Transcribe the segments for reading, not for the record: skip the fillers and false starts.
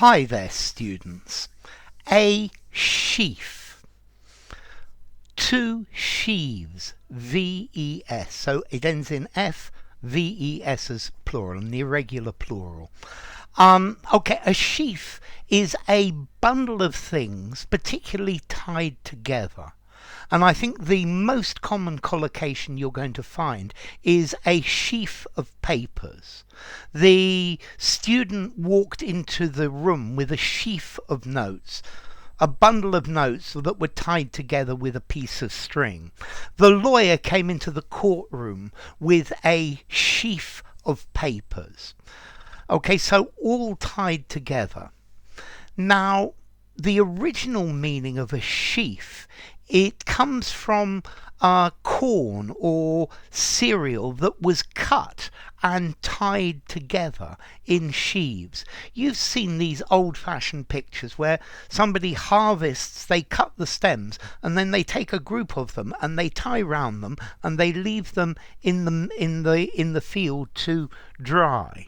Hi there, students. A sheaf. Two sheaves. V-E-S. So it ends in F. V-E-S as plural, an irregular plural. Okay, a sheaf is a bundle of things particularly tied together. And I think the most common collocation you're going to find is a sheaf of papers. The student walked into the room with a sheaf of notes, a bundle of notes that were tied together with a piece of string. The lawyer came into the courtroom with a sheaf of papers. Okay, so all tied together. Now, the original meaning of a sheaf, it comes from corn or cereal that was cut and tied together in sheaves. You've seen these old-fashioned pictures where somebody harvests, they cut the stems and then they take a group of them and they tie round them and they leave them in the field to dry.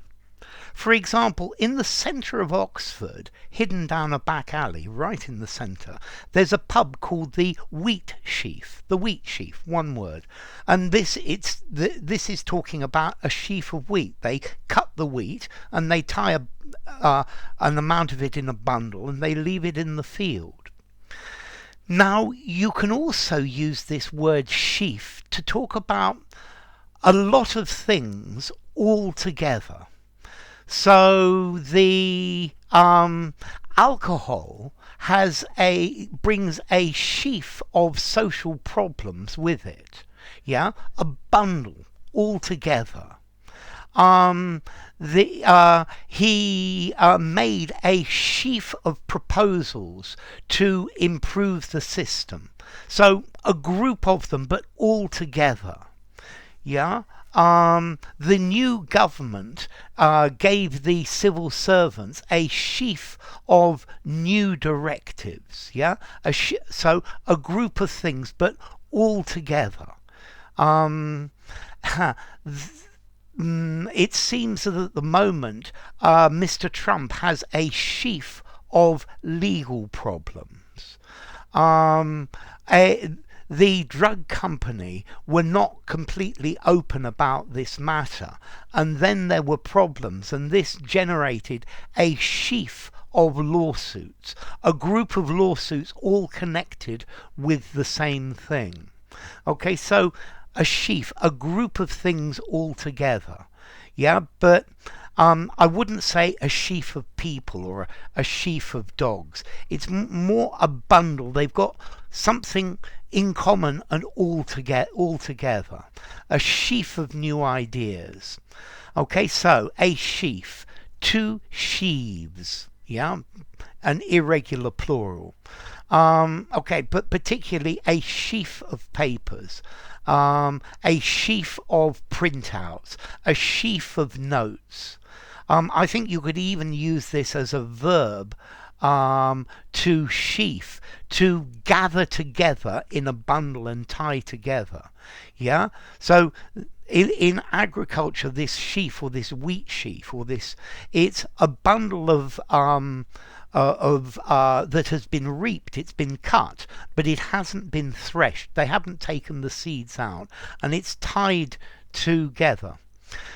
For example, in the centre of Oxford, hidden down a back alley, right in the centre, there's a pub called the Wheatsheaf. The Wheatsheaf, one word. And this is talking about a sheaf of wheat. They cut the wheat and they tie an amount of it in a bundle and they leave it in the field. Now, you can also use this word sheaf to talk about a lot of things all together. So the alcohol brings a sheaf of social problems with it. Yeah, a bundle altogether. He made a sheaf of proposals to improve the system. So a group of them, but all together. Yeah. The new government gave the civil servants a sheaf of new directives. Yeah, so a group of things, but all together. It seems that at the moment, Mr. Trump has a sheaf of legal problems. The drug company were not completely open about this matter, and then there were problems, and this generated a sheaf of lawsuits, a group of lawsuits all connected with the same thing. Okay, so a sheaf, a group of things all together. Yeah, but I wouldn't say a sheaf of people or a sheaf of dogs. It's more a bundle. They've got something in common and all together. A sheaf of new ideas. Okay, so a sheaf, two sheaves. Yeah, an irregular plural. Okay, but particularly a sheaf of papers. A sheaf of printouts, a sheaf of notes. I think you could even use this as a verb, to sheaf, to gather together in a bundle and tie together. Yeah, so in agriculture, this sheaf or this wheat sheaf or it's a bundle of that has been reaped, it's been cut, but it hasn't been threshed. They haven't taken the seeds out, and it's tied together.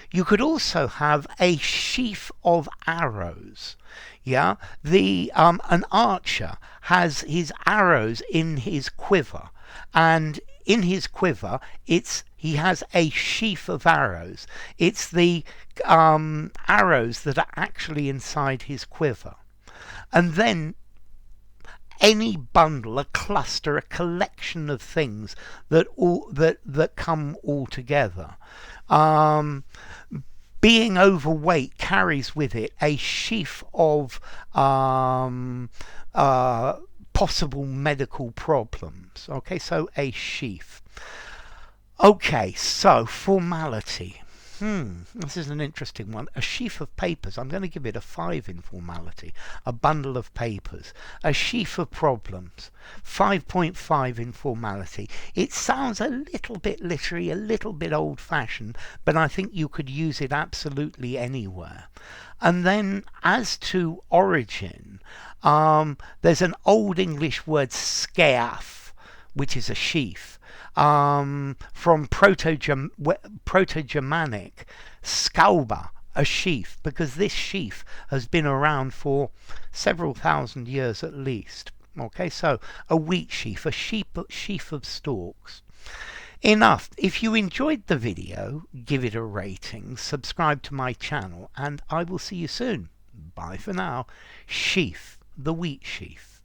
You could also have a sheaf of arrows. Yeah, an archer has his arrows in his quiver, and in his quiver he has a sheaf of arrows. It's the arrows that are actually inside his quiver. And then any bundle, a cluster, a collection of things that come all together. Being overweight carries with it a sheaf of possible medical problems. Okay, so a sheaf. Okay, so formality. This is an interesting one. A sheaf of papers. I'm going to give it a 5 in formality. A bundle of papers. A sheaf of problems. 5.5 in formality. It sounds a little bit literary, a little bit old-fashioned, but I think you could use it absolutely anywhere. And then as to origin, there's an Old English word scaff, which is a sheaf. From Proto-Germanic, scalba, a sheaf, because this sheaf has been around for several thousand years at least. Okay, so a wheat sheaf, a sheaf of stalks. Enough. If you enjoyed the video, give it a rating, subscribe to my channel, and I will see you soon. Bye for now. Sheaf, the wheat sheaf.